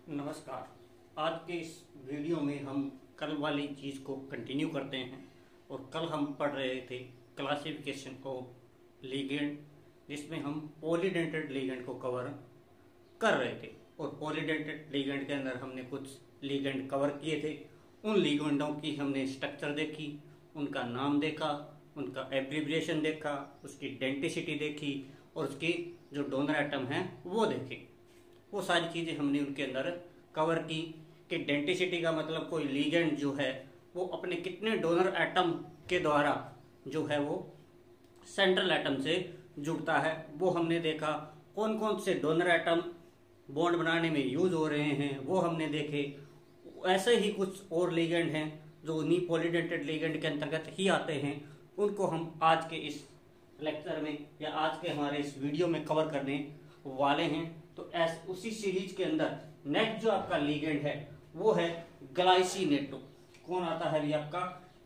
नमस्कार। आज के इस वीडियो में हम कल वाली चीज़ को कंटिन्यू करते हैं और कल हम पढ़ रहे थे क्लासिफिकेशन ऑफ लिगेंड, जिसमें हम पॉलीडेंटेड लिगेंड को कवर कर रहे थे। और पॉलीडेंटेड लिगेंड के अंदर हमने कुछ लिगेंड कवर किए थे। उन लिगेंडों की हमने स्ट्रक्चर देखी, उनका नाम देखा, उनका एब्रिविएशन देखा, उसकी डेंटिसिटी देखी और उसकी जो डोनर एटम हैं वो देखे। वो सारी चीज़ें हमने उनके अंदर कवर की कि डेंटिसिटी का मतलब कोई लिगेंड जो है वो अपने कितने डोनर एटम के द्वारा जो है वो सेंट्रल एटम से जुड़ता है, वो हमने देखा। कौन कौन से डोनर एटम बॉन्ड बनाने में यूज हो रहे हैं वो हमने देखे। ऐसे ही कुछ और लिगेंड हैं जो उन्हीं पॉलीडेंटेड लिगेंड के अंतर्गत ही आते हैं, उनको हम आज के इस लेक्चर में या आज के हमारे इस वीडियो में कवर करने वाले हैं। तो उसी सीरीज के अंदर नेक्स्ट जो आपका लिगेंड है वो है ग्लाइसिनेटो। कौन आता है भी आपका?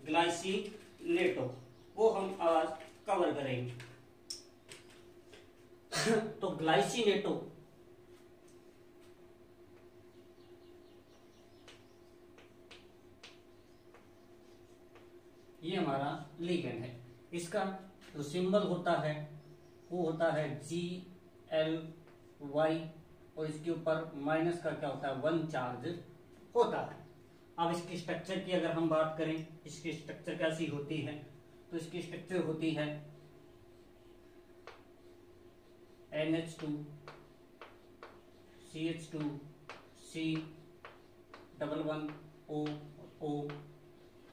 ग्लाइसिनेटो। वो हम आज कवर करेंगे। तो ग्लाइसिनेटो ये हमारा लिगेंड है। इसका जो सिंबल होता है वो होता है GLY और इसके ऊपर माइनस का क्या होता है? 1 चार्ज होता है। अब इसकी स्ट्रक्चर की अगर हम बात करें, इसकी स्ट्रक्चर कैसी होती है, तो इसकी स्ट्रक्चर होती है NH2 CH2 C11O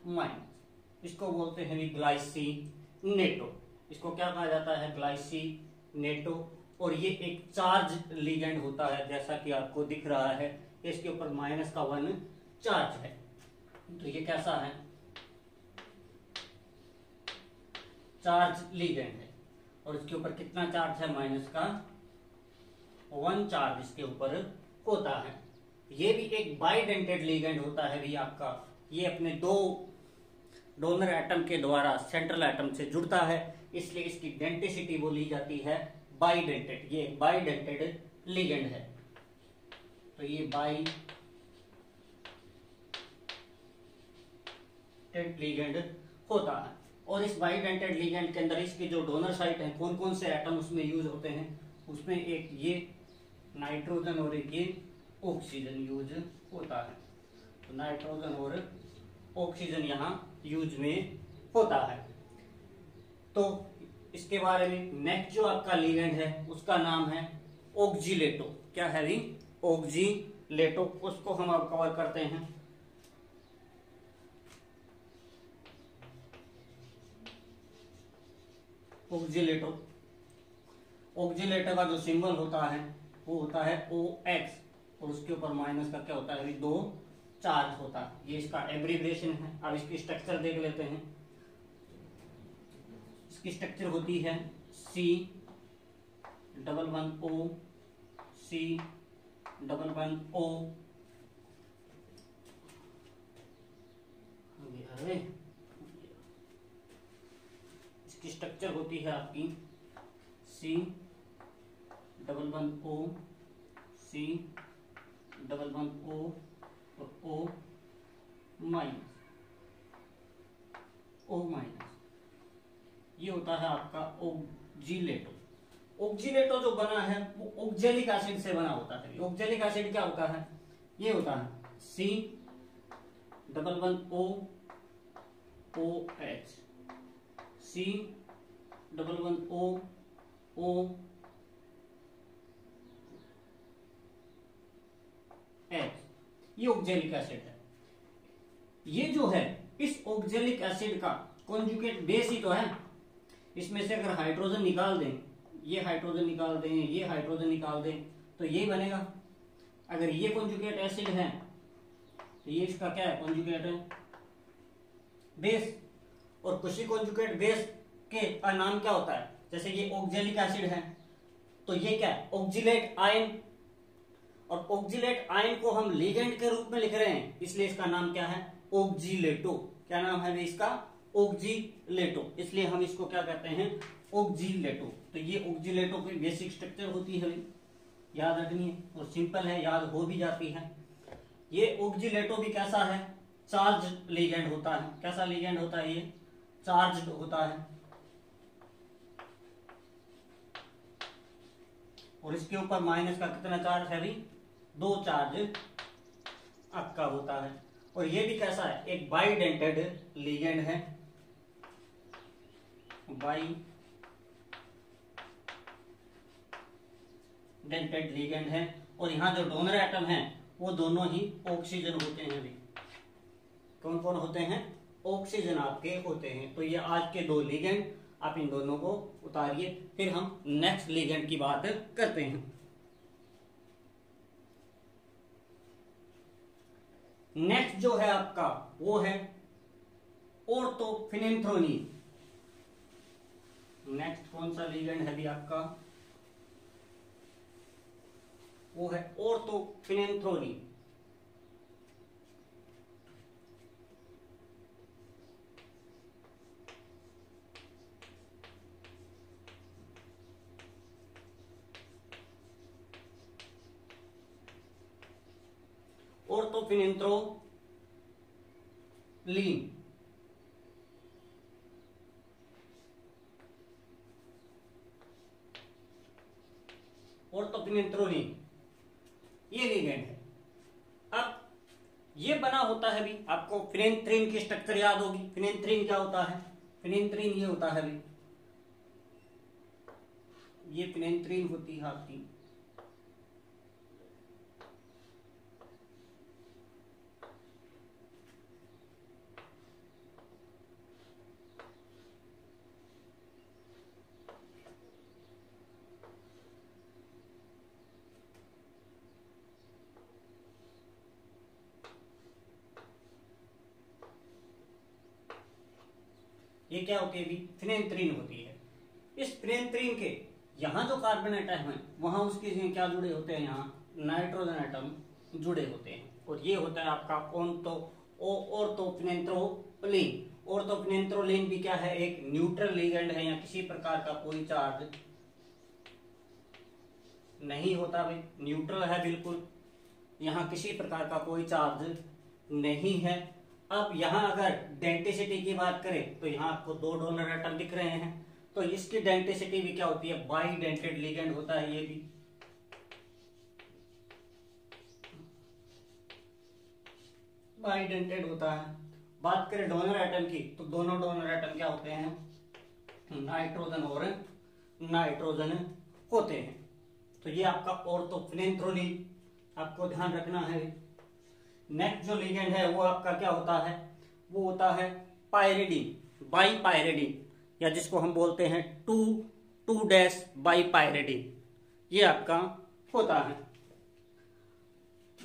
माइनस। इसको बोलते हैं ग्लाइसिनेटो। इसको क्या कहा जाता है? ग्लाइसिनेटो। और ये एक चार्ज लिगेंड होता है, जैसा कि आपको दिख रहा है इसके ऊपर माइनस का 1 चार्ज है। तो ये कैसा है? चार्ज लिगेंड है। और इसके ऊपर कितना चार्ज है? माइनस का 1 चार्ज इसके ऊपर होता है। ये भी एक बाइडेंटेड लिगेंड होता है भी आपका। ये अपने दो डोनर एटम के द्वारा सेंट्रल एटम से जुड़ता है, इसलिए इसकी डेंटिसिटी वो ली जाती है बाइडेंटेड। ये बाइडेंटेड लिगेंड है। तो ये बाइडेंटेड लिगेंड होता है। और इस बाइडेंटेड लिगेंड के अंदर इसके जो डोनर साइट है, कौन कौन से एटम उसमें यूज होते हैं? उसमें एक ये नाइट्रोजन और एक ये ऑक्सीजन यूज होता है। तो नाइट्रोजन और ऑक्सीजन यहाँ यूज में होता है। तो इसके बारे में नेक्स्ट जो आपका लिगेंड है उसका नाम है ऑक्जीलेटो। क्या है भी? ऑक्जीलेटो। उसको हम अब कवर करते हैं। ऑक्जीलेटो। ऑक्जीलेटो का जो सिंबल होता है वो होता है OX और उसके ऊपर माइनस का क्या होता है? 2 चार्ज होता है। ये इसका एब्रिविएशन है। अब इसकी स्ट्रक्चर देख लेते हैं। इसकी स्ट्रक्चर होती है C11O C11O। इसकी स्ट्रक्चर होती है आपकी C11O C11O और O माइनस। ये होता है आपका ऑक्जीलेटो। ऑक्जीलेटो जो बना है वो ऑक्जेलिक एसिड से बना होता है। ऑक्जेलिक एसिड क्या होता है? ये होता है C11O OH C11O OH। ये ऑक्जेलिक एसिड है। ये जो है इस ऑक्जेलिक एसिड का कॉन्जुगेट बेस ही तो है। इसमें से अगर हाइड्रोजन निकाल दें, ये हाइड्रोजन निकाल दें, ये हाइड्रोजन निकाल दें, तो ये बनेगा। अगर ये कॉन्जुगेट एसिड है तो ये इसका क्या है? Conjugate base. और किसी कॉन्जुगेट बेस के का नाम क्या होता है? जैसे ये ऑक्जेलिक एसिड है तो ये क्या है? Oxalate ion. और ऑक्जिलेट आयन को हम लिगेंड के रूप में लिख रहे हैं, इसलिए इसका नाम क्या है? ऑक्जीलेटो। क्या नाम है इसका? ऑक्जीलेटो। इसलिए हम इसको क्या कहते हैं? ऑक्जीलेटो। तो ये ऑक्जीलेटो की बेसिक स्ट्रक्चर होती है। याद रखनी है और सिंपल है, याद हो भी जाती है। ये ऑक्सीलेटो भी कैसा है, चार्ज लिगेंड होता है। कैसा लिगेंड होता है, ये चार्ज होता है और इसके ऊपर माइनस का कितना चार्ज है भाई, 2 चार्ज आपका होता है। और ये भी कैसा है, एक बाइडेंटेड लिगेंड है, बाइडेंटेड लिगेंड है। और यहाँ जो डोनर एटम है वो दोनों ही ऑक्सीजन होते हैं भी। कौन कौन होते हैं, ऑक्सीजन आपके होते हैं। तो ये आज के 2 लिगेंड, आप इन दोनों को उतारिए, फिर हम नेक्स्ट लिगेंड की बात करते हैं। नेक्स्ट जो है आपका वो है ऑर्थोफिनेंथ्रोनीन। नेक्स्ट कौन सा लिगेंड है भी आपका, वो है ऑर्थोफिनेंथ्रोनीन। ऑर्थोफिनेंथ्रोलीन, ऑर्थोफिनेंथ्रोलीन ये लिगेंड है। अब ये बना होता है भी, आपको फिनेंथ्रीन की स्ट्रक्चर याद होगी। फिनेंथ्रीन क्या होता है, फिनेंथ्रीन ये होता है भी, ये फिनेंथ्रीन होती है आपकी। ये क्या होती है भी, फिनेंथ्रीन होती है। इस फिनेंथ्रीन के यहाँ जो कार्बन एटम है वहां उसके क्या जुड़े होते हैं, यहाँ नाइट्रोजन एटम जुड़े होते हैं। और ये होता है आपका ऑर्थोफिनेंथ्रोलीन। ऑर्थोफिनेंथ्रोलीन भी क्या है, एक न्यूट्रल लिगेंड है, या किसी प्रकार का कोई चार्ज नहीं होता भाई, न्यूट्रल है बिल्कुल, यहाँ किसी प्रकार का कोई चार्ज नहीं है। अब यहाँ अगर डेंसिटी की बात करें तो यहाँ आपको 2 डोनर एटम दिख रहे हैं, तो इसकी डेंसिटी भी क्या होती है, बाइडेंटेड लिगेंड होता है। ये भी बाइडेंटेड होता है। बात करें डोनर एटम की तो दोनों डोनर एटम क्या होते हैं, नाइट्रोजन और नाइट्रोजन होते हैं। तो ये आपका ऑर्थोफिनेंथ्रोलीन आपको ध्यान रखना है। नेक्स्ट जो लिगेंड है वो आपका क्या होता है, वो होता है पायरिडीन, बाई पायरिडीन, या जिसको हम बोलते हैं 2,2- बाई पायरिडीन, ये आपका होता है।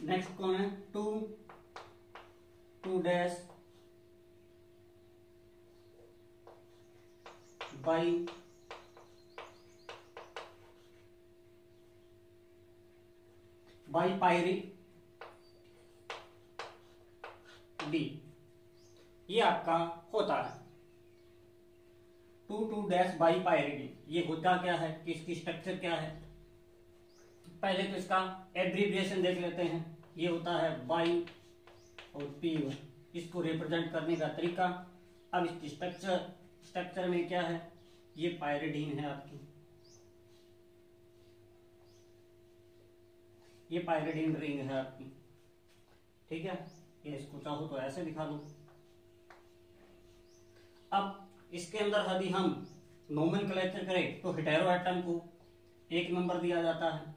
नेक्स्ट कौन है, 2,2- बाई पायरिडीन, ये आपका होता है 2,2- बाई पायरिडीन। ये होता क्या है कि इसकी स्ट्रक्चर क्या है, पहले तो इसका एब्रीविएशन देख लेते हैं। ये होता है बाई और पी, इसको रिप्रेजेंट करने का तरीका। अब इसकी स्ट्रक्चर में क्या है, ये पायरिडीन है आपकी, ये पायरिडीन रिंग है आपकी, ठीक है। ये इसको चाहो तो ऐसे दिखा दो। अब इसके अंदर यदि हम नोमेनक्लेचर करें तो हेटेरो एटम को 1 नंबर दिया जाता है,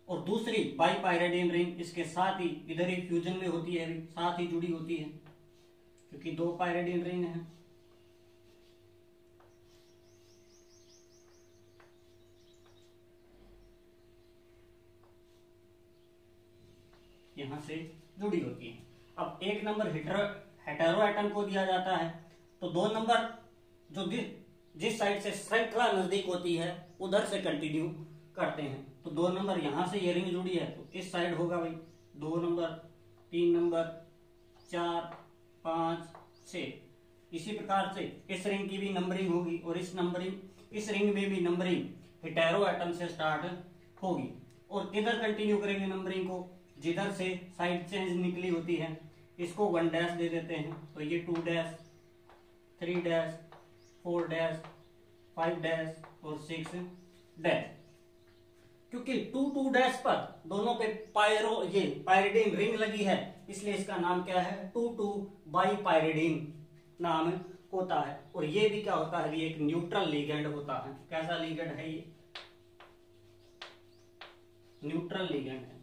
और दूसरी बाई पायरिडीन रिंग इसके साथ ही इधर ही फ्यूजन में होती है, साथ ही जुड़ी होती है, क्योंकि 2 पायरिडीन रिंग है। यहां से जुड़ी होती है। अब 1 नंबर हेटेरो एटम को दिया जाता है, तो 2 नंबर जो जिस साइड से श्रृंखला नजदीक होती है उधर से कंटिन्यू करते हैं। तो 2 नंबर यहां से ये रिंग जुड़ी है तो इस साइड होगा भाई 2 नंबर, 3 नंबर, 4, 5, 6। इसी प्रकार से इस रिंग की भी नंबरिंग होगी, और इस रिंग में भी नंबरिंग हेटेरो एटम से स्टार्ट होगी। और किधर कंटिन्यू करेंगे नंबरिंग को, जिधर से साइड चेंज निकली होती है इसको 1 डैश दे देते हैं। तो ये 2 डैश, 3 डैश, 4 डैश, 5 डैश और 6 डैश। क्योंकि 2 डैश पर दोनों पे ये पायरिडीन रिंग लगी है, इसलिए इसका नाम क्या है, 2 बाई पायरिडीन नाम होता है। और ये भी क्या होता है, ये एक न्यूट्रल लिगेंड होता है। कैसा लिगेंड है ये, न्यूट्रल लिगेंड है।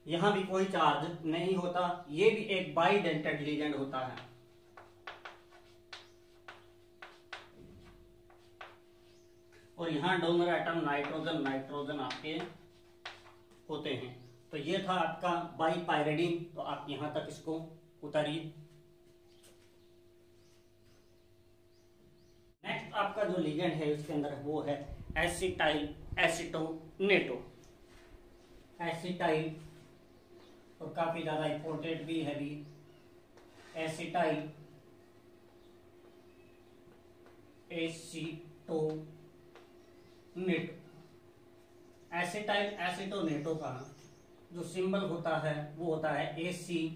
यहां भी कोई चार्ज नहीं होता, ये भी एक बाइडेंटेड लिगेंड होता है। और यहां डोनर एटम नाइट्रोजन नाइट्रोजन आपके होते हैं। तो ये था आपका बाई पायरिडीन। तो आप यहां तक इसको उतारिए। नेक्स्ट आपका जो लिगेंड है इसके अंदर वो है एसिटाइल एसीटोनेटो। एसिटाइल और काफी ज्यादा इंपॉर्टेंट भी है भी, एसिटाइल एसीटोनेटो। एसिटाइल एसीटोनेटो का जो सिंबल होता है वो होता है AC-1।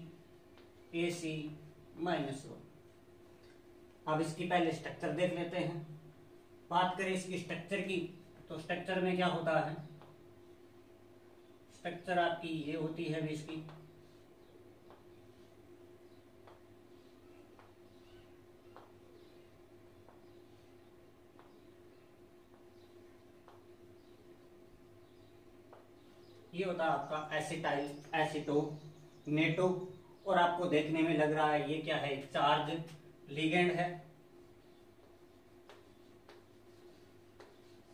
अब इसकी पहले स्ट्रक्चर देख लेते हैं। बात करें इसकी स्ट्रक्चर की, तो स्ट्रक्चर में क्या होता है, स्ट्रक्चर आपकी ये होती है भी इसकी, ये होता है आपका एसिटाइल एसीटोनेटो। और आपको देखने में लग रहा है ये क्या है, चार्ज लिगेंड है।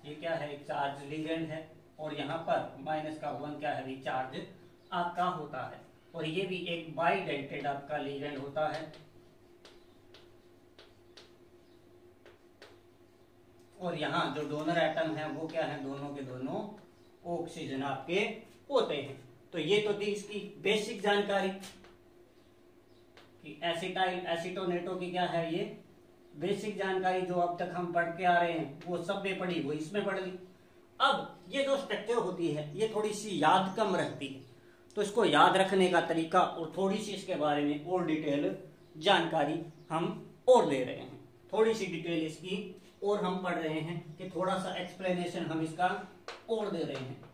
ये क्या है, चार्ज लिगेंड है। और यहाँ पर -1 क्या है, चार्ज आपका होता है। और ये भी एक बाइडेंटेड आपका लिगेंड होता है। और यहाँ जो डोनर एटम है वो क्या है, दोनों के दोनों ऑक्सीजन आपके होते हैं। तो ये तो थी इसकी बेसिक जानकारी कि एसिटाइल एसीटोनेटो की क्या है, ये बेसिक जानकारी जो अब तक हम पढ़ के आ रहे हैं वो सब में पढ़ी, वो इसमें पढ़ ली। अब ये जो स्ट्रक्चर होती है ये थोड़ी सी याद कम रहती है, तो इसको याद रखने का तरीका और थोड़ी सी इसके बारे में और डिटेल जानकारी हम और दे रहे हैं। थोड़ी सी डिटेल इसकी और हम पढ़ रहे हैं कि थोड़ा सा एक्सप्लेनेशन हम इसका और दे रहे हैं।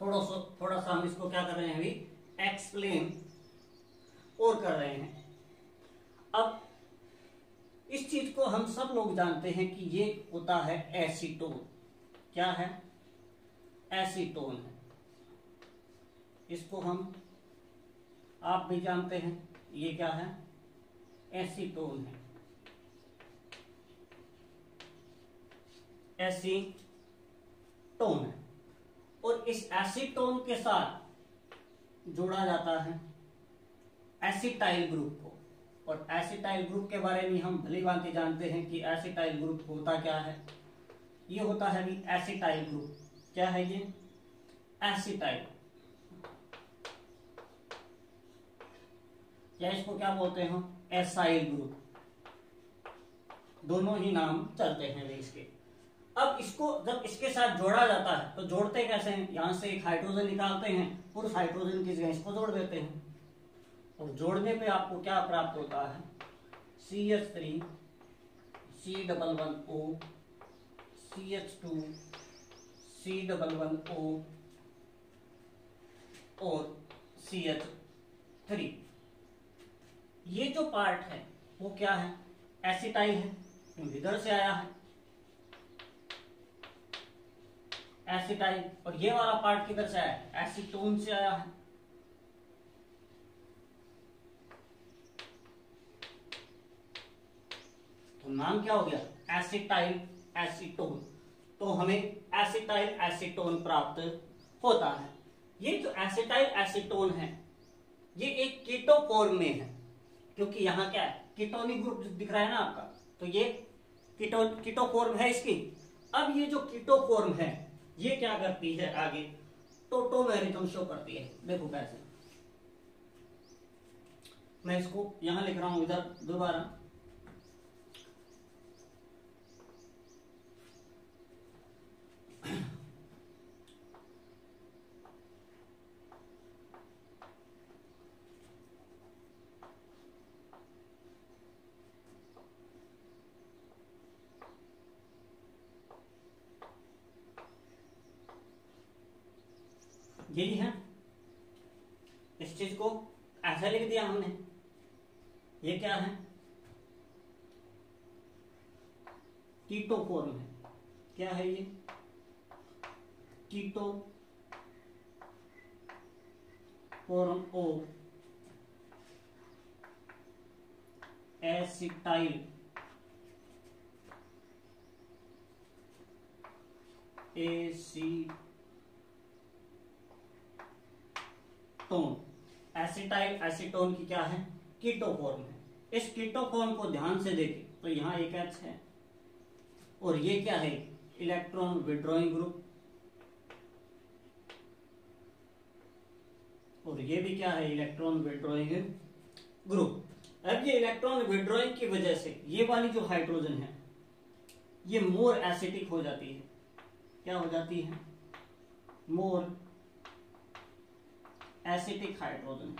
थोड़ा सा हम इसको क्या कर रहे हैं, अभी एक्सप्लेन और कर रहे हैं। अब इस चीज को हम सब लोग जानते हैं कि ये होता है एसीटोन। क्या है, एसीटोन है। इसको हम, आप भी जानते हैं, ये क्या है, एसीटोन है। एसीटोन है। और इस एसीटोन के साथ जोड़ा जाता है एसिटाइल ग्रुप को। और एसिटाइल ग्रुप के बारे में हम भली भांति जानते हैं कि एसिटाइल ग्रुप होता क्या है, ये होता है भी एसिटाइल ग्रुप। क्या है ये, एसिटाइल, या इसको क्या बोलते हैं, एसाइल ग्रुप। दोनों ही नाम चलते हैं इसके। अब इसको जब इसके साथ जोड़ा जाता है तो जोड़ते कैसे हैं, यहां से एक हाइड्रोजन निकालते हैं और उस हाइड्रोजन की जगह इसको जोड़ देते हैं। और जोड़ने पे आपको क्या प्राप्त होता है, CH3 C11O CH2 C11O और CH3। ये जो पार्ट है वो क्या है, एसिटाइल है, इधर से आया है एसिटाइल। और ये वाला पार्ट किधर से आया है, एसीटोन से आया है। तो नाम क्या हो गया, एसिटाइल एसीटोन। तो हमें एसिटाइल एसीटोन प्राप्त होता है। ये जो एसिटाइल एसीटोन है ये एक कीटो फॉर्म में है, क्योंकि यहाँ क्या है, कीटोनिक ग्रुप दिख रहा है ना आपका, तो ये कीटो फॉर्म है इसकी। अब ये जो कीटो फॉर्म है ये क्या करती है, आगे टोटोमेरिज्म शो करती है। देखो कैसे, मैं इसको यहां लिख रहा हूं इधर दोबारा। यही है, इस चीज को ऐसा लिख दिया हमने। ये क्या है, कीटो फॉर्म है। क्या है ये, keto form of acetyl acetyl acetone की क्या है, कीटो फॉर्म है। इस कीटो फॉर्म को ध्यान से देखें तो यहां एक H है और ये क्या है, इलेक्ट्रॉन विड्रॉइंग ग्रुप, और ये भी क्या है, इलेक्ट्रॉन विड्रॉइंग ग्रुप। अब ये इलेक्ट्रॉन विड्रॉइंग की वजह से ये वाली जो हाइड्रोजन है ये मोर एसिडिक हो जाती है। क्या हो जाती है, मोर एसिटिक हाइड्रोजन।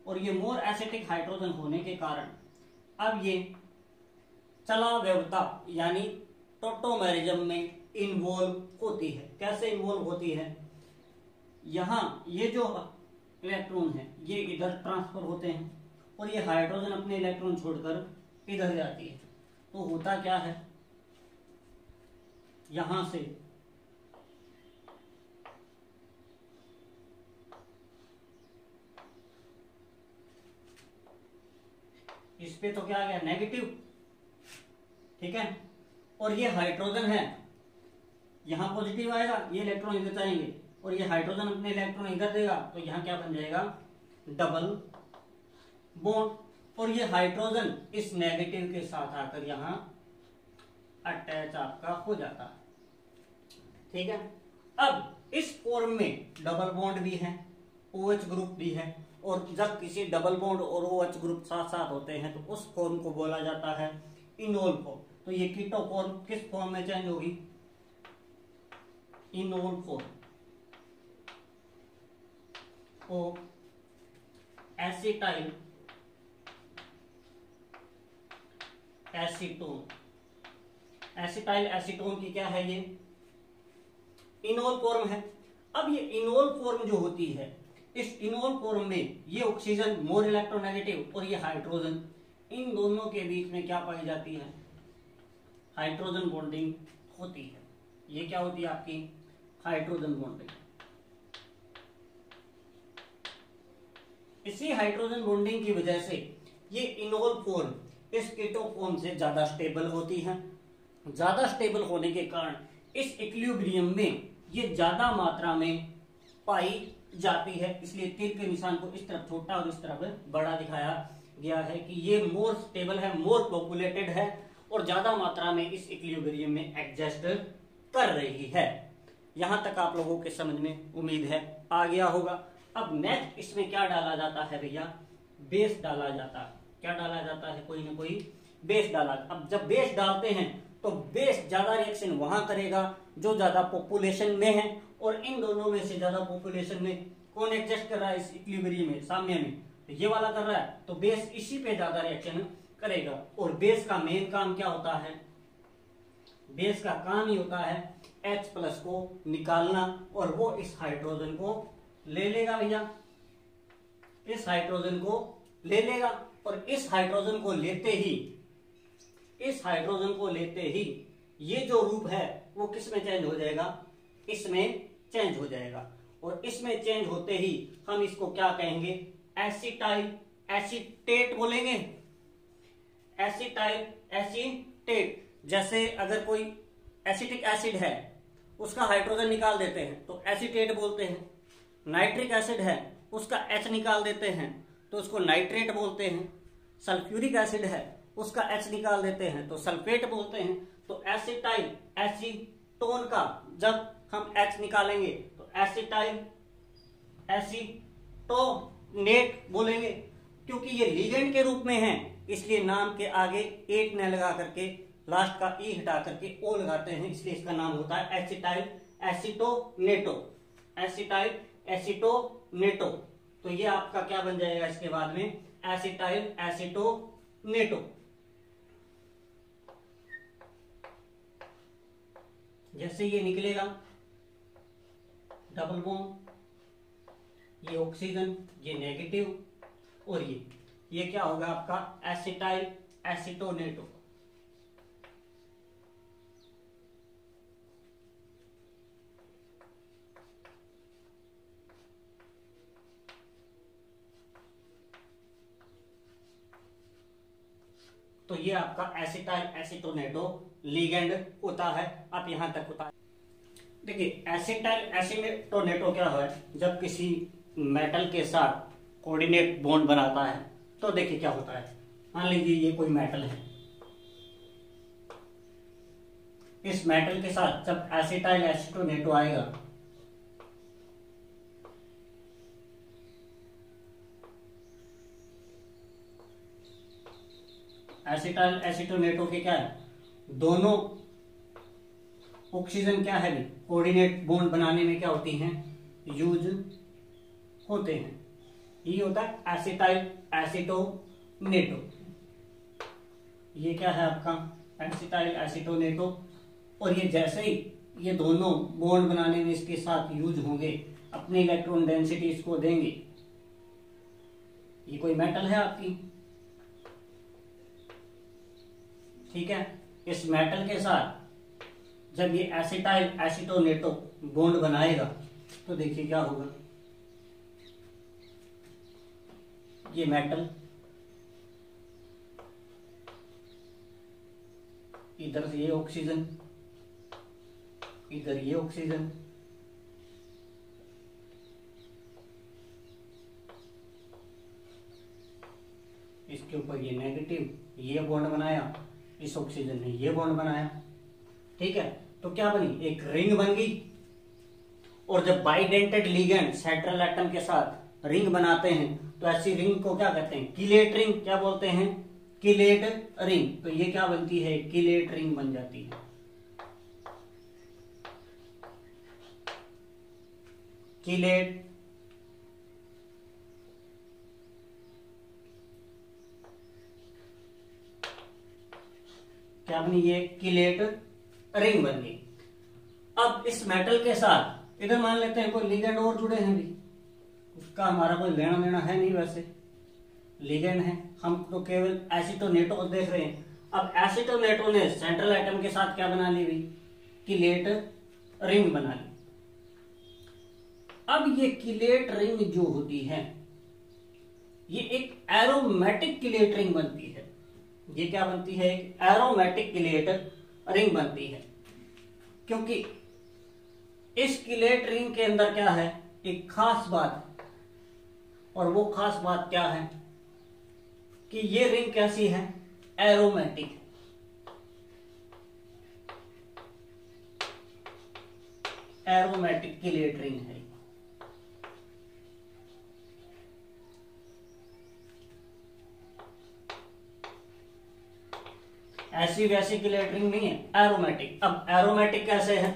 और ये मोर एसिटिक हाइड्रोजन होने के कारण अब ये चलाव्यवता यानी टोटोमेरिज्म में इन्वॉल्व होती है। कैसे इन्वॉल्व होती है, यहां ये जो इलेक्ट्रॉन है ये इधर ट्रांसफर होते हैं और ये हाइड्रोजन अपने इलेक्ट्रॉन छोड़कर इधर जाती है। तो होता क्या है, यहां से इस पे तो क्या आ गया, नेगेटिव, ठीक है। और ये हाइड्रोजन है, यहां पॉजिटिव आएगा, ये इलेक्ट्रॉन इधर जाएंगे और ये हाइड्रोजन अपने इलेक्ट्रॉन इधर देगा, तो यहां क्या बन जाएगा, डबल बॉन्ड। और ये हाइड्रोजन इस नेगेटिव के साथ आकर यहां अटैच आपका हो जाता है, ठीक है। अब इस फॉर्म में डबल बॉन्ड भी है, OH ग्रुप भी है, और जब किसी डबल बॉन्ड और OH ग्रुप साथ साथ होते हैं तो उस फॉर्म को बोला जाता है इनोल फॉर्म। तो ये कीटो फॉर्म किस फॉर्म में चेंज होगी, enol form of acetyl acetone. Acetyl acetone की क्या है, ये इनोल फॉर्म है। अब ये इनोल फॉर्म जो होती है, इस इनोल फॉर्म में ये ऑक्सीजन मोर इलेक्ट्रोनेगेटिव और ये हाइड्रोजन, इन दोनों के बीच में क्या पाई जाती है, हाइड्रोजन बॉन्डिंग होती है। ये क्या होती है आपकी, हाइड्रोजन बॉन्डिंग। इसी हाइड्रोजन बॉन्डिंग की वजह से ये इनोल फॉर्म इस कीटो फॉर्म से ज्यादा स्टेबल होती है। ज्यादा स्टेबल होने के कारण इस इक्विलिब्रियम में ये ज्यादा मात्रा में पाई जाती है। इसलिए तीर के निशान को इस तरफ छोटा और इस तरफ बड़ा दिखाया गया है कि ये मोर स्टेबल है, मोर पॉपुलेटेड है और ज्यादा मात्रा में इस इक्विलिब्रियम में एडजस्ट कर रही है। यहां तक आप लोगों के समझ में उम्मीद है आ गया होगा। अब नेक्स्ट इसमें क्या डाला जाता है भैया, बेस डाला जाता है। क्या डाला जाता है, कोई ना कोई बेस डाला। अब जब बेस डालते हैं तो बेस ज्यादा रिएक्शन वहां करेगा जो ज्यादा पॉपुलेशन में है, और इन दोनों में से ज्यादा पॉपुलेशन में कौन एडजस्ट कर रहा है, इस इक्विलिब्रियम में, साम्य में, तो ये वाला कर रहा है, तो बेस इसी पे ज्यादा रिएक्शन करेगा। और बेस का मेन काम क्या होता है, बेस का काम ही होता है H+ को निकालना, और वो इस हाइड्रोजन को ले लेगा भैया, इस हाइड्रोजन को ले लेगा, और इस हाइड्रोजन को लेते ही, इस हाइड्रोजन को लेते ही ये जो रूप है वो किस में चेंज हो जाएगा, इसमें चेंज हो जाएगा। और इसमें चेंज होते ही हम इसको क्या कहेंगे, एसिटाइल एसीटेट बोलेंगे, एसिटाइल एसीटेट। जैसे अगर कोई एसिटिक एसिड है उसका हाइड्रोजन निकाल देते हैं तो एसीटेट बोलते हैं, नाइट्रिक एसिड है उसका H निकाल देते हैं तो उसको नाइट्रेट बोलते हैं, सल्फ्यूरिक एसिड है उसका H निकाल देते हैं तो सल्फेट बोलते हैं। तो एसिटाइल एसीटोन का जब हम H निकालेंगे तो एसिटाइल एसीटोनेट बोलेंगे। क्योंकि ये लिगेंड के रूप में है इसलिए नाम के आगे एट न लगा करके लास्ट का ई हटा करके ओ लगाते हैं, इसलिए इसका नाम होता है एसिटाइल एसीटोनेटो, एसिटाइल एसीटोनेटो। तो ये आपका क्या बन जाएगा इसके बाद में, एसिटाइल एसीटोनेटो। जैसे ये निकलेगा, डबल बॉन्ड, ये ऑक्सीजन, ये नेगेटिव, और ये क्या होगा आपका एसिटाइल एसीटोनेट। तो ये आपका एसिटाइल एसीटोनेटो लिगेंड होता है। आप यहां तक होता है। देखिए एसिटाइल एसीटोनेटो क्या है, जब किसी मेटल के साथ कोऑर्डिनेट बॉन्ड बनाता है तो देखिए क्या होता है। मान लीजिए ये कोई मेटल है, इस मेटल के साथ जब एसिटाइल एसीटोनेटो आएगा एसिटाइल एसीटोनेटो के क्या है, दोनों ऑक्सीजन क्या है, कोऑर्डिनेट बॉन्ड बनाने में क्या होती हैं, यूज होते हैं। ये होता है एसिटाइल एसीटोनेटो। ये क्या है आपका एसिटाइल एसीटोनेटो। और ये जैसे ही ये दोनों बॉन्ड बनाने में इसके साथ यूज होंगे, अपनी इलेक्ट्रॉन डेंसिटी इसको देंगे। ये कोई मेटल है आपकी, ठीक है। इस मेटल के साथ जब ये एसिटाइल एसीटोनेटो बॉन्ड बनाएगा तो देखिए क्या होगा। ये मेटल इधर से ये ऑक्सीजन, इधर ये ऑक्सीजन, इसके ऊपर ये नेगेटिव, ये बॉन्ड बनाया, इस ऑक्सीजन ने ये बॉन्ड बनाया, ठीक है। तो क्या बनी, एक रिंग बन गई। और जब बाइडेंटेड लिगेंड सेंट्रल एटम के साथ रिंग बनाते हैं तो ऐसी रिंग को क्या कहते हैं, किलेट रिंग। क्या बोलते हैं, किलेट रिंग। तो ये क्या बनती है, किलेट रिंग बन जाती है। किलेट क्या बनी, ये किलेट रिंग बन गई। अब इस मेटल के साथ इधर मान लेते हैं कोई लिगेंड और जुड़े हैं भी, उसका हमारा कोई लेना देना है नहीं, वैसे लिगेंड है, हम तो केवल एसीटोनेटो को देख रहे हैं। अब एसीटोनेटो ने सेंट्रल एटम के साथ क्या बना ली, किलेट रिंग बना ली। अब ये किलेट रिंग जो होती है ये एक एरोमेटिक किलेट रिंग बनती है। ये क्या बनती है, एक एरोमेटिक किलेट रिंग बनती है, क्योंकि इस किलेट रिंग के अंदर क्या है, एक खास बात। और वो खास बात क्या है कि ये रिंग कैसी है, एरोमेटिक। एरोमेटिक किलेट रिंग है। ऐसी वैसी किलेट रिंग नहीं है, एरोमेटिक। अब एरोमेटिक कैसे है,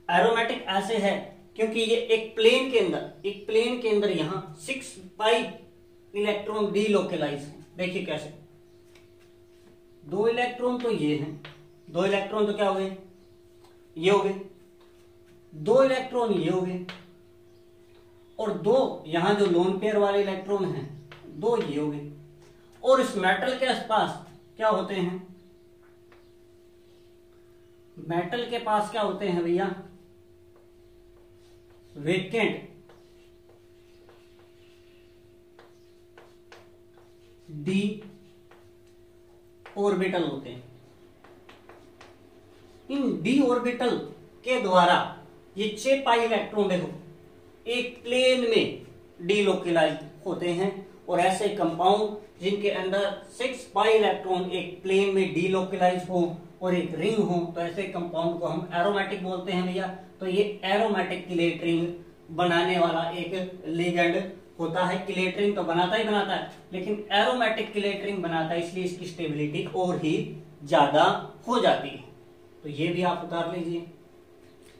एरोमेटिक ऐसे है क्योंकि ये एक प्लेन के अंदर यहां 6 पाई इलेक्ट्रॉन डीलोकेलाइज है। देखिए कैसे, 2 इलेक्ट्रॉन तो ये हैं, 2 इलेक्ट्रॉन तो क्या हो गए, ये हो गए, 2 इलेक्ट्रॉन ये हो गए, और 2 यहां जो लोन पेयर वाले इलेक्ट्रॉन हैं 2 ये हो गए। और इस मेटल के आसपास क्या होते हैं, मेटल के पास क्या होते हैं भैया, वेकेंट डी ऑर्बिटल होते हैं। इन डी ऑर्बिटल के द्वारा ये 6 पाई इलेक्ट्रॉन देखो एक प्लेन में डीलोकेलाइज होते हैं। और ऐसे कंपाउंड जिनके अंदर 6 पाई इलेक्ट्रॉन एक प्लेन में डीलोकेलाइज हो और एक रिंग हो, तो ऐसे कंपाउंड को हम एरोमेटिक बोलते हैं भैया। तो ये एरोमेटिक किलेट रिंग बनाने वाला एक लिगेंड होता है। किलेट रिंग तो बनाता ही बनाता है, लेकिन एरोमेटिक किलेट रिंग बनाता है, इसलिए इसकी स्टेबिलिटी और ही ज्यादा हो जाती है। तो ये भी आप उतार लीजिए।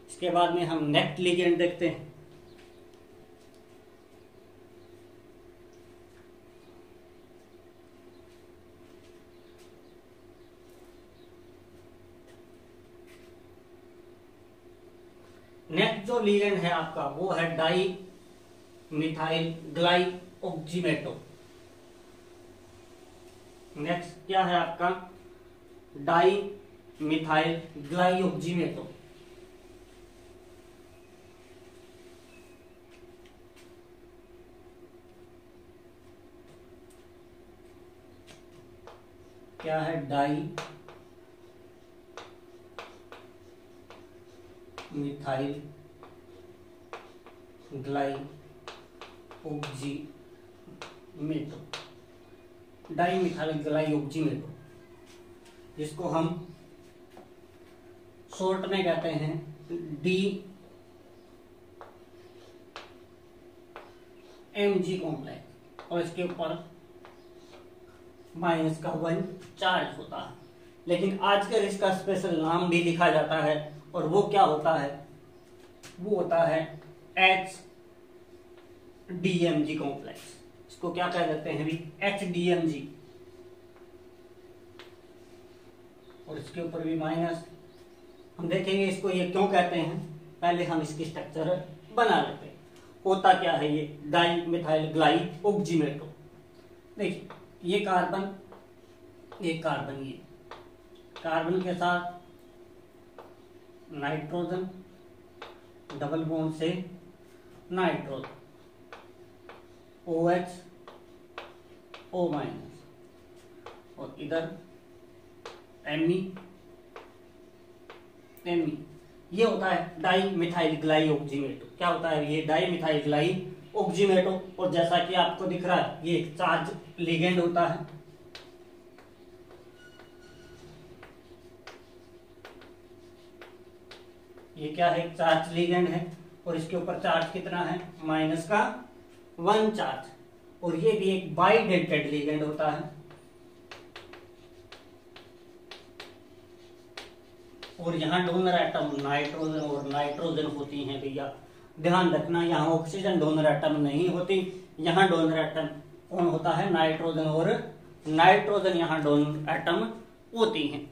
इसके बाद में हम नेक्स्ट लिगेंड देखते हैं। नेक्स्ट जो लिगेंड है आपका वो है डाई मिथाइल ग्लाइऑक्सीमेटो। नेक्स्ट क्या है आपका, डाई मिथाइल ग्लाइऑक्सीमेटो। क्या है, डाई मिथाइल ग्लाइऑक्सीमेटो, डाई मिथाइल ग्लाइऑक्सीमेटो, जिसको हम शॉर्ट में कहते हैं DMG कॉम्प्लेक्स, और इसके ऊपर -1 चार्ज होता है। लेकिन आजकल इसका स्पेशल नाम भी लिखा जाता है, और वो क्या होता है, वो होता है HDMG कॉम्प्लेक्स। इसको क्या कह देते हैं अभी, HDMG, और इसके ऊपर भी माइनस। हम देखेंगे इसको ये क्यों कहते हैं, पहले हम इसकी स्ट्रक्चर बना लेते हैं। होता क्या है ये डाई मिथाइल ग्लाइऑक्सीमेटो, देखिए ये कार्बन, ये कार्बन, ये कार्बन के साथ नाइट्रोजन, डबल बॉन्ड से नाइट्रोजन, OH O-, और इधर Me, ये होता है डाई मिथाइल ग्लाइऑक्सीमेटो। क्या होता है ये, डाई मिथाइल ग्लाइऑक्सीमेटो। और जैसा कि आपको दिख रहा है ये एक चार्ज लिगेंड होता है। ये क्या है, चार्ज लिगेंड है, और इसके ऊपर चार्ज कितना है, -1 चार्ज। और ये भी एक बाइडेंटेड लिगेंड होता है। और यहाँ डोनर एटम नाइट्रोजन और नाइट्रोजन होती हैं भैया, ध्यान रखना, यहाँ ऑक्सीजन डोनर एटम नहीं होती, यहाँ डोनर एटम कौन होता है, नाइट्रोजन, और नाइट्रोजन यहाँ डोनर एटम होती हैं।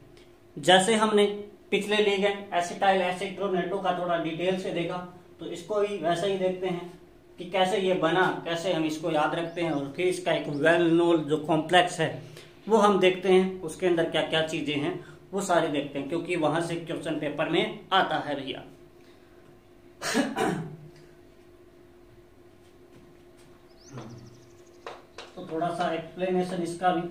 जैसे हमने पिछले लिगेंड एसिटाइल एसिट्रोनेटो का थोड़ा डिटेल से देखा, तो इसको भी वैसे ही देखते हैं कि कैसे ये बना, कैसे हम इसको याद रखते हैं, और फिर इसका एक वेल नोन जो कॉम्प्लेक्स है वो हम देखते हैं, उसके अंदर क्या क्या चीजें हैं वो सारे देखते हैं, क्योंकि वहां से क्वेश्चन पेपर में आता है भैया। तो थोड़ा सा एक्सप्लेनेशन इसका भी।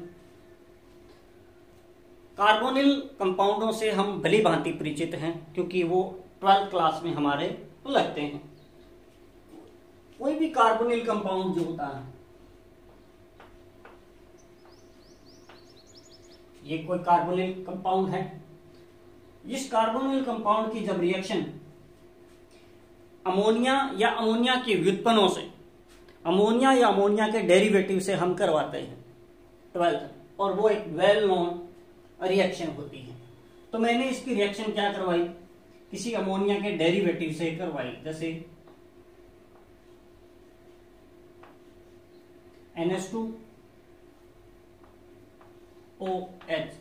कार्बोनिल कंपाउंडों से हम भली भांति परिचित हैं, क्योंकि वो 12th क्लास में हमारे लगते हैं। कोई भी कार्बोनिल कंपाउंड जो होता है, ये कोई कार्बोनिल कंपाउंड है, इस कार्बोनिल कंपाउंड की जब रिएक्शन अमोनिया या अमोनिया के व्युत्पन्नों से, अमोनिया या अमोनिया के डेरिवेटिव से हम करवाते हैं 12th, और वो एक वेल नोन रिएक्शन होती है। तो मैंने इसकी रिएक्शन क्या करवाई, किसी अमोनिया के डेरिवेटिव से करवाई, जैसे NH2OH,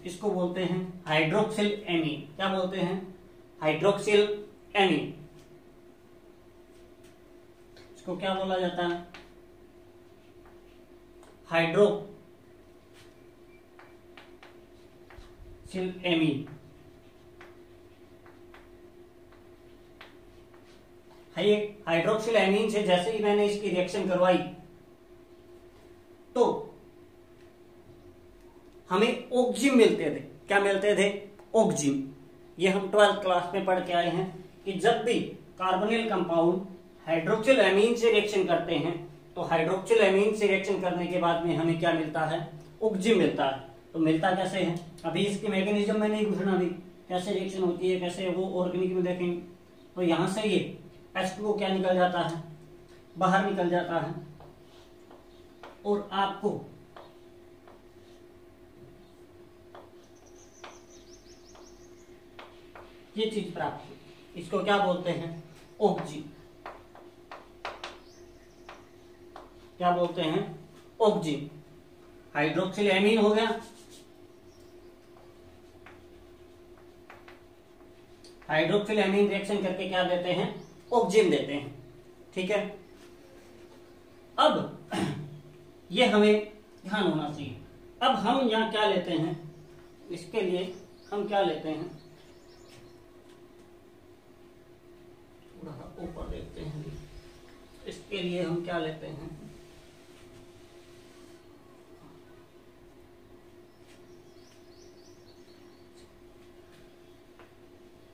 इसको बोलते हैं हाइड्रोक्सिल एमीन। क्या बोलते हैं, हाइड्रोक्सिल एमीन। इसको क्या बोला जाता है, हाइड्रोक्सिल एमीन। हाइड्रोक्सिल एमीन से जैसे ही मैंने इसकी रिएक्शन करवाई, तो हमें ऑक्जिम मिलते थे। क्या मिलते थे, ऑक्जिम। ये हम 12th क्लास में पढ़ के आए हैं कि जब भी कार्बोनिल कंपाउंड हाइड्रोक्सिल एमीन से रिएक्शन करते हैं, तो हाइड्रोक्सिल एमीन से रिएक्शन करने के बाद में हमें क्या मिलता है, ऑक्जिम मिलता है। तो मिलता कैसे है, अभी इसकी मैकेनिज्म में नहीं पूछना, अभी कैसे रिएक्शन होती है, कैसे वो ऑर्गेनिक में देखेंगे। तो यहां से ये H2O क्या निकल जाता है, बाहर निकल जाता है, और आपको ये चीज प्राप्त हुई। इसको क्या बोलते हैं, ऑक्जिन। क्या बोलते हैं, ऑक्जिन। हाइड्रोक्सिल एमीन हो गया, हाइड्रोक्सिल एमीन रिएक्शन करके क्या देते हैं, ऑक्सीजन देते हैं। ठीक है, अब ये हमें ध्यान होना चाहिए। अब हम यहाँ क्या लेते हैं, इसके लिए हम क्या लेते हैं, थोड़ा ऊपर देखते हैं, इसके लिए हम क्या लेते हैं,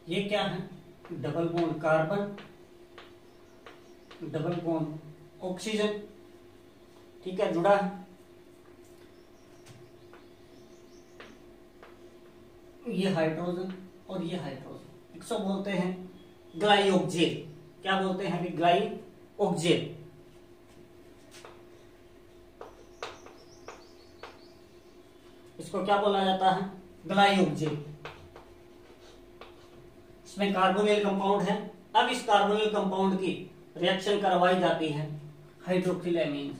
ये क्या है, double bond carbon, double bond oxygen. ठीक है, जुड़ा है। ये हाइड्रोजन और ये हाइड्रोजन, इसको बोलते हैं ग्लाइऑक्जेल। क्या बोलते हैं अभी, ग्लाइऑक्जेल। इसको क्या बोला जाता है, ग्लाइऑक्जेल। इसमें कार्बोनिल कंपाउंड है। अब इस कार्बोनिल कंपाउंड की रिएक्शन करवाई जाती है हाइड्रोक्सिलैमीन,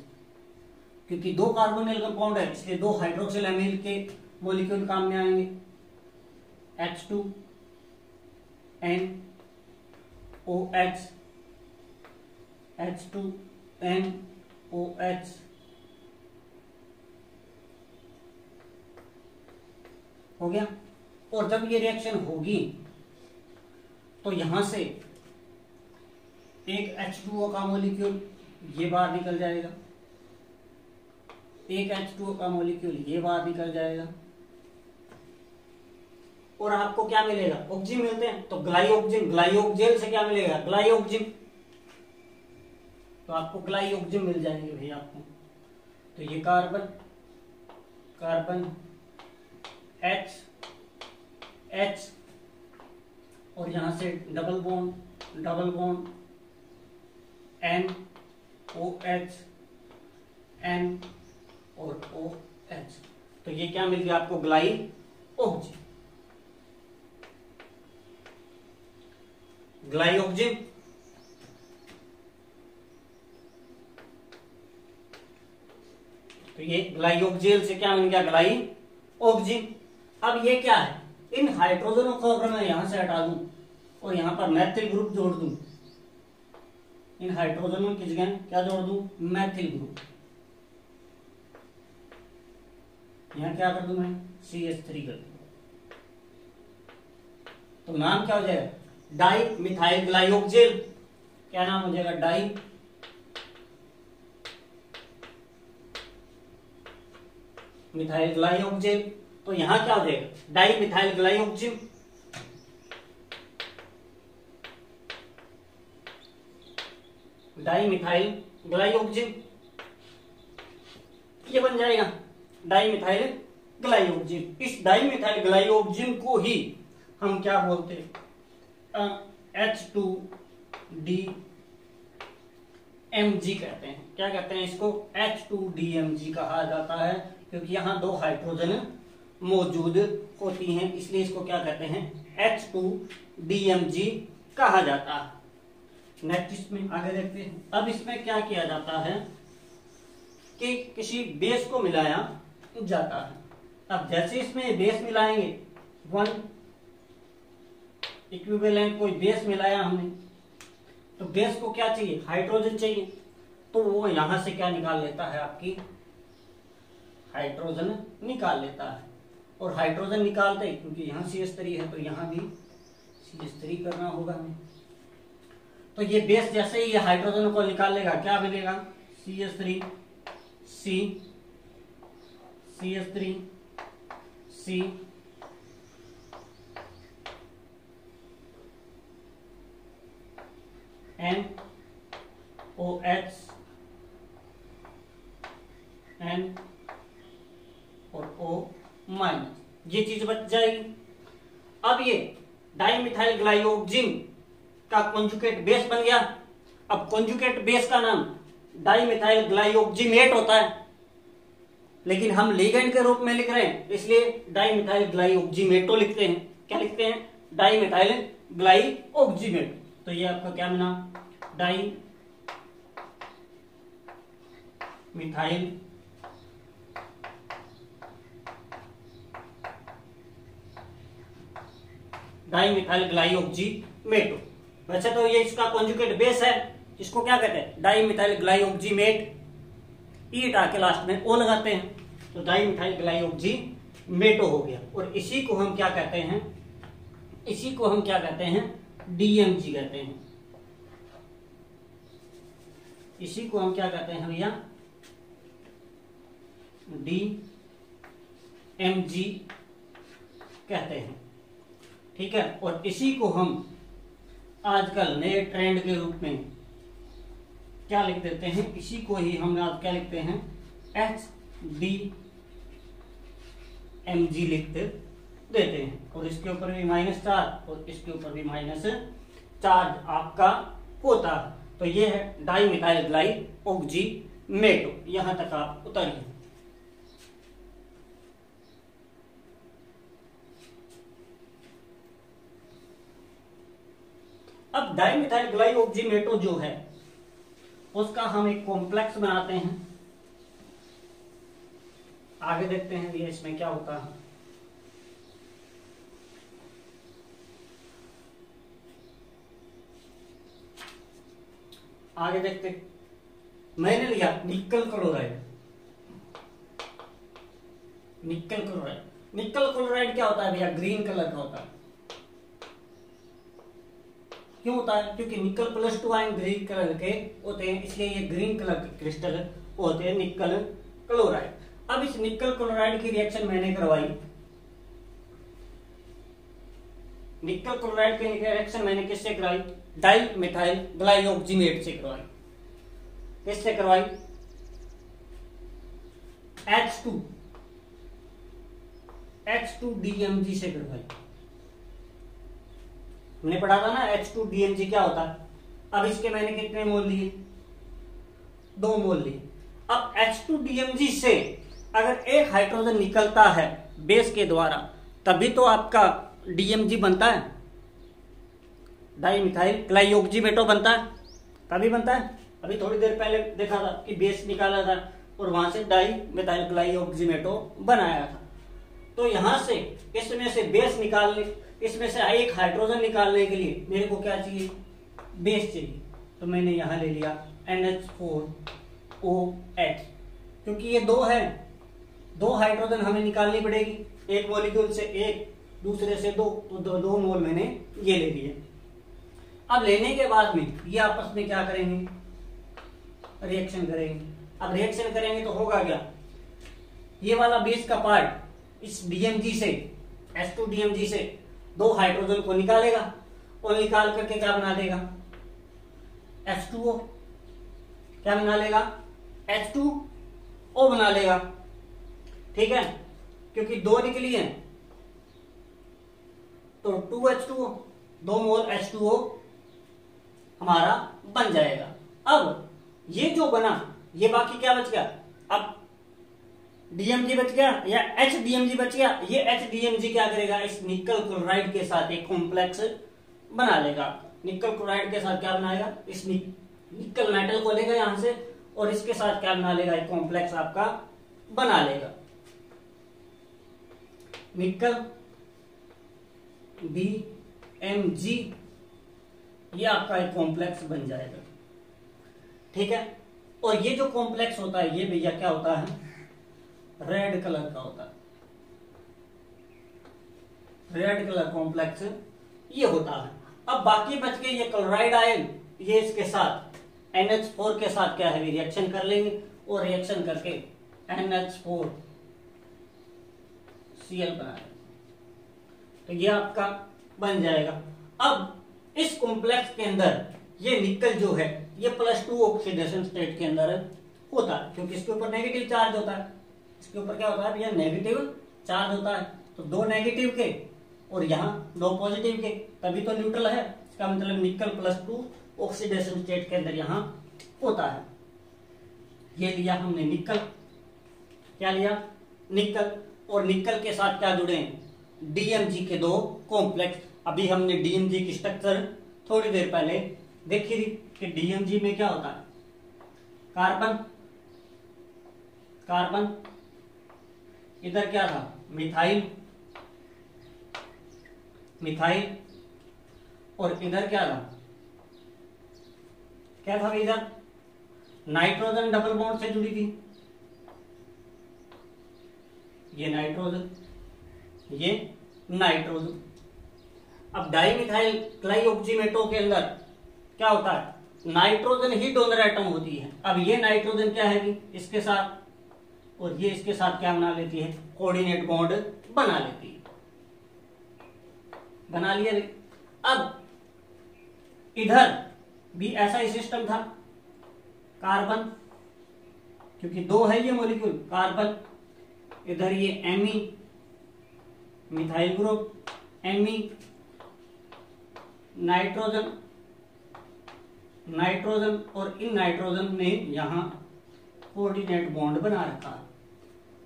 क्योंकि दो कार्बोनिल कंपाउंड है इसलिए दो हाइड्रोक्सिलैमीन के मॉलिक्यूल काम में आएंगे, H2NOH, H2NOH, हो गया। और जब ये रिएक्शन होगी तो यहां से एक H2O का मॉलिक्यूल ये बाहर निकल जाएगा, एक H2O का मॉलिक्यूल ये बाहर निकल जाएगा, और आपको क्या मिलेगा, ऑक्सीजन मिलते हैं। तो ग्लाइऑक्सिजन, ग्लाइऑक्जेल से क्या मिलेगा, ग्लाइऑक्सिजन। तो आपको ग्लाइऑक्सिजन मिल जाएंगे भैया आपको। तो ये कार्बन, कार्बन H और यहां से डबल बॉन्ड NOH, N और OH। तो ये क्या मिल गया आपको, ग्लाइऑक्सिजन। ग्लाइऑक्सिजन तो ये ग्लाइऑक्जेल से क्या बन गया, ग्लाइऑक्सिजन। अब ये क्या है, इन हाइड्रोजनों को अगर मैं यहां से हटा दूं और यहां पर मैथिल ग्रुप जोड़ दूं, इन हाइड्रोजनों की जगह क्या जोड़ दूं, मैथिल ग्रुप। यहां क्या कर दूं मैं, CH3 कर दूं। तो नाम क्या हो जाएगा, डाई मिथाइल ग्लाइऑक्जेल। क्या नाम हो जाएगा, डाई मिथाइल ग्लाइऑक्जेल। तो यहां क्या हो जाएगा, डाई मिथाइल ग्लाइऑक्जेल। डाई मिथाइल ग्लाइऑक्जेल ये बन जाएगा डाई मिथाइल ग्लाइऑक्जेल। इस डाई मिथाइल ग्लाइऑक्जेल को ही हम क्या बोलते हैं, H2DMG कहते हैं। क्या कहते हैं इसको, H2DMG कहा जाता है, क्योंकि यहाँ दो हाइड्रोजन मौजूद होती हैं, इसलिए इसको क्या कहते हैं, H2DMG कहा जाता है। नेक्स्ट इसमें आगे देखते हैं। अब इसमें क्या किया जाता है कि किसी बेस को मिलाया जाता है। अब जैसे इसमें बेस मिलाएंगे, वन इक्विवेलेंट कोई बेस मिलाया हमने, तो बेस को क्या चाहिए, हाइड्रोजन चाहिए। तो वो यहां से क्या निकाल लेता है, आपकी हाइड्रोजन निकाल लेता है। और हाइड्रोजन निकालते ही, क्योंकि यहाँ CH3 है तो यहाँ भी CH3 करना होगा हमें। तो ये बेस जैसे ही ये हाइड्रोजन को निकाल लेगा, क्या मिलेगा, CH3 C, CH3 C, NOH, N और O माइनस, ये चीज बच जाएगी। अब ये डाइमिथाइल ग्लाइऑक्सिन का कॉन्जुगेट बेस बन गया। अब कॉन्जुगेट बेस का नाम डाइमिथाइल ग्लाइऑक्सिनेट होता है, लेकिन हम लिगेंड के रूप में लिख रहे हैं, इसलिए डाइमिथाइल ग्लाइऑक्सिनेटो लिखते हैं। क्या लिखते हैं, डाइमिथाइल ग्लाइऑक्सिनेट। तो ये आपका क्या बना, डाई मिथाइल ग्लाइऑक्सिनेटो। वैसे तो ये इसका कॉन्जुगेट बेस है, इसको क्या कहते हैं, डाई मिथाइल ग्लाइऑक्सीमेट, ई हटा के लास्ट में ओ लगाते हैं, तो डाई मिथाइल ग्लाइऑक्सीमेटो हो गया। और इसी को हम क्या कहते हैं, इसी को हम क्या कहते हैं, डीएमजी कहते हैं। इसी को हम क्या कहते हैं भैया, डीएमजी कहते हैं, ठीक है। और इसी को हम आजकल नए ट्रेंड के रूप में क्या लिख देते हैं, इसी को ही हम आज क्या लिखते हैं, HDMG लिखते देते हैं। और इसके ऊपर भी -चार्ज और इसके ऊपर भी -चार्ज आपका होता है। तो ये है डाई मिथाइल ग्लाइऑक्सीमेटो, यहां तक आप उतरिए। अब डाई मिथाइल ग्लाइऑक्सीमेटो जो है उसका हम एक कॉम्प्लेक्स बनाते हैं, आगे देखते हैं ये इसमें क्या होता है। आगे देखते, मैंने लिया निकल क्लोराइड। निकल क्लोराइड, निकल क्लोराइड क्या होता है भैया, ग्रीन कलर का होता है। क्यों होता है, क्योंकि निकल +2 आयन ग्रीन कलर के होते हैं, इसलिए ये ग्रीन कलर के क्रिस्टल होते हैं निकल क्लोराइड। अब इस निकल क्लोराइड की रिएक्शन मैंने करवाई, निकल क्लोराइड की रिएक्शन मैंने किससे कराई, डाई मिथाइल ग्लाइऑक्सीमेट से करवाई। किससे करवाई, H2DMG से करवाई। हमने पढ़ा था ना H2DMG क्या होता है। अब इसके मैंने कितने मोल लिए, 2 मोल लिए। अब H2DMG से अगर एक हाइड्रोजन निकलता है बेस के द्वारा, तभी तो आपका DMG बनता है, डाई मिथाइल ग्लाइऑक्सीमेटो बनता है, तभी बनता है। अभी थोड़ी देर पहले देखा था कि बेस निकाला था और वहां से डाई मिथाइल ग्लाइऑक्सीमेटो बनाया था। तो यहां से इसमें से बेस निकालने, इसमें से एक हाइड्रोजन निकालने के लिए मेरे को क्या चाहिए, बेस चाहिए। तो मैंने यहां ले लिया NH4OH, क्योंकि ये 2 है, 2 हाइड्रोजन हमें निकालनी पड़ेगी, एक मॉलिक्यूल से एक, दूसरे से 2, तो 2 मोल मैंने ये ले लिए। अब लेने के बाद में ये आपस में क्या करेंगे, रिएक्शन करेंगे। अब रिएक्शन करेंगे तो होगा क्या, ये वाला बेस का पार्ट इस DMG से, H2DMG से 2 हाइड्रोजन को निकालेगा और निकाल करके क्या बना देगा, H2O। क्या बना लेगा, H2O बना लेगा, ठीक है। क्योंकि 2 निकली है तो 2H2O, 2 मोल H2O हमारा बन जाएगा। अब ये जो बना, ये बाकी क्या बच गया, अब DMG बच गया या HDMG बच गया। ये HDMG क्या करेगा, इस निकल क्लोराइड के साथ एक कॉम्प्लेक्स बना लेगा। निकल क्लोराइड के साथ क्या बनाएगा, इस निकल मेटल को लेगा यहां से और इसके साथ क्या बना लेगा, एक कॉम्प्लेक्स आपका बना लेगा, निकल DMG, ये आपका एक कॉम्प्लेक्स बन जाएगा, ठीक है। और ये जो कॉम्प्लेक्स होता है ये भैया क्या होता है, रेड कलर का होता है, रेड कलर कॉम्प्लेक्स ये होता है। अब बाकी बच के ये क्लोराइड आयन, ये इसके साथ NH4 के साथ क्या है, रिएक्शन कर लेंगे और रिएक्शन करके NH4Cl बनाएंगे, तो ये आपका बन जाएगा। अब इस कॉम्प्लेक्स के अंदर ये निकल जो है ये +2 ऑक्सीडेशन स्टेट के अंदर होता है, क्योंकि इसके ऊपर नेगेटिव चार्ज होता है। इसके ऊपर क्या होता है भैया, नेगेटिव चार्ज होता है। तो 2 नेगेटिव के और यहाँ 2 पॉजिटिव के, तभी तो न्यूट्रल है। इसका मतलब निकल +2 ऑक्सीडेशन स्टेट के अंदर यहाँ होता है। ये लिया हमने निकल, क्या लिया, निकल। और निकल के साथ क्या जुड़े हैं, DMG के 2 कॉम्प्लेक्स। अभी हमने DMG की स्ट्रक्चर थोड़ी देर पहले देखी थी कि DMG में क्या होता है, कार्बन, कार्बन, इधर क्या था, मिथाइल, मिथाइल, और इधर क्या था, क्या था भाई इधर नाइट्रोजन डबल बॉन्ड से जुड़ी थी, ये नाइट्रोजन, ये नाइट्रोजन। अब डाइमिथाइल क्लाइऑक्सीमेटो के अंदर क्या होता है, नाइट्रोजन ही डोनर एटम होती है। अब ये नाइट्रोजन क्या है भी इसके साथ, और ये इसके साथ क्या बना लेती है, कोऑर्डिनेट बॉन्ड बना लेती है, बना लिया। अब इधर भी ऐसा ही सिस्टम था, कार्बन, क्योंकि दो है ये मॉलिक्यूल, कार्बन, इधर ये एमी मिथाइल ग्रुप, एमी, नाइट्रोजन, नाइट्रोजन, और इन नाइट्रोजन ने यहां कोऑर्डिनेट बॉन्ड बना रखा है।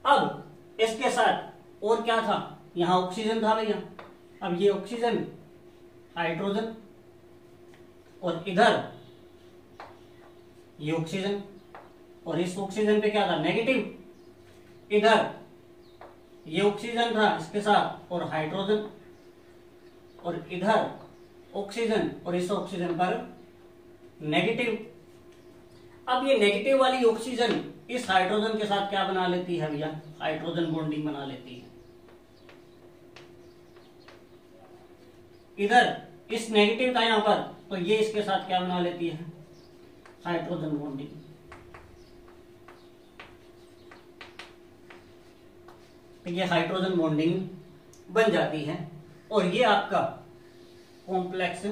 अब इसके साथ और क्या था, यहां ऑक्सीजन था भैया। अब ये ऑक्सीजन, हाइड्रोजन, और इधर ये ऑक्सीजन, और इस ऑक्सीजन पे क्या था, नेगेटिव। इधर ये ऑक्सीजन था इसके साथ और हाइड्रोजन, और इधर ऑक्सीजन और इस ऑक्सीजन पर नेगेटिव। अब ये नेगेटिव वाली ऑक्सीजन इस हाइड्रोजन के साथ क्या बना लेती है भैया, हाइड्रोजन बॉन्डिंग बना लेती है। इधर इस नेगेटिव था यहां पर, तो ये इसके साथ क्या बना लेती है, हाइड्रोजन बॉन्डिंग। तो ये हाइड्रोजन बॉन्डिंग बन जाती है और ये आपका कॉम्प्लेक्स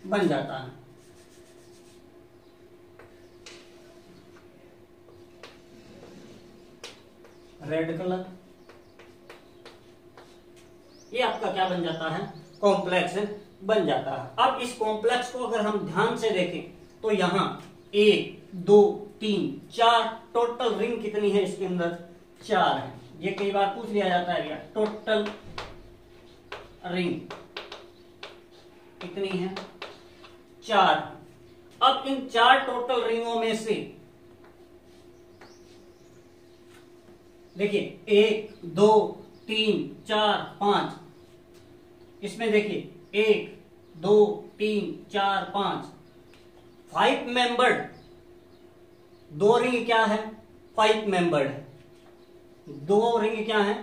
बन जाता है। रेड कलर, ये आपका क्या बन जाता है, कॉम्प्लेक्स बन जाता है। अब इस कॉम्प्लेक्स को अगर हम ध्यान से देखें तो यहां 1 2 3 4 टोटल रिंग कितनी है इसके अंदर, 4 है। ये कई बार पूछ लिया जाता है यार, टोटल रिंग कितनी है, 4। अब इन 4 टोटल रिंगों में से देखिए 1 2 3 4 5, इसमें देखिए 1 2 3 4 5, 5 मेंबर्ड, 2 रिंग क्या है, 5 मेंबर्ड है। 2 रिंग क्या है,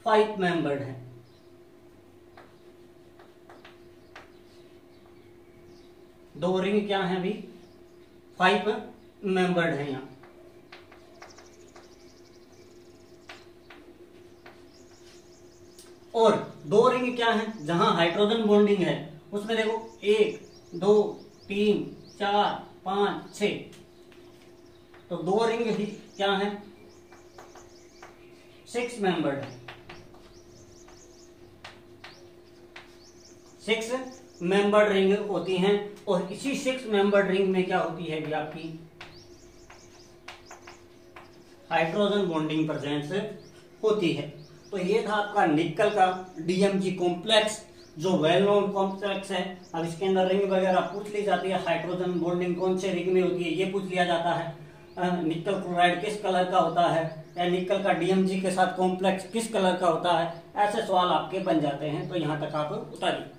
5 मेंबर्ड है। दो रिंग क्या है अभी, 5 मेंबर्ड है यहां। और 2 रिंग क्या है, जहां हाइड्रोजन बॉन्डिंग है उसमें देखो 1 2 3 4 5 6, तो 2 रिंग ही क्या है, 6 मेंबर्ड है। 6 मेंबर्ड रिंग होती हैं और इसी 6 मेंबर्ड रिंग में क्या होती है भी आपकी हाइड्रोजन बॉन्डिंग प्रेजेंस होती है। तो ये था आपका निकल का डीएमजी कॉम्प्लेक्स, जो वेल नोन कॉम्प्लेक्स है। अब इसके अंदर रिंग वगैरह पूछ ली जाती है, हाइड्रोजन बॉन्डिंग कौन से रिंग में होती है ये पूछ लिया जाता है, निकल क्लोराइड किस कलर का होता है, या निकल का डीएमजी के साथ कॉम्प्लेक्स किस कलर का होता है, ऐसे सवाल आपके बन जाते हैं। तो यहाँ तक आप उतारिए।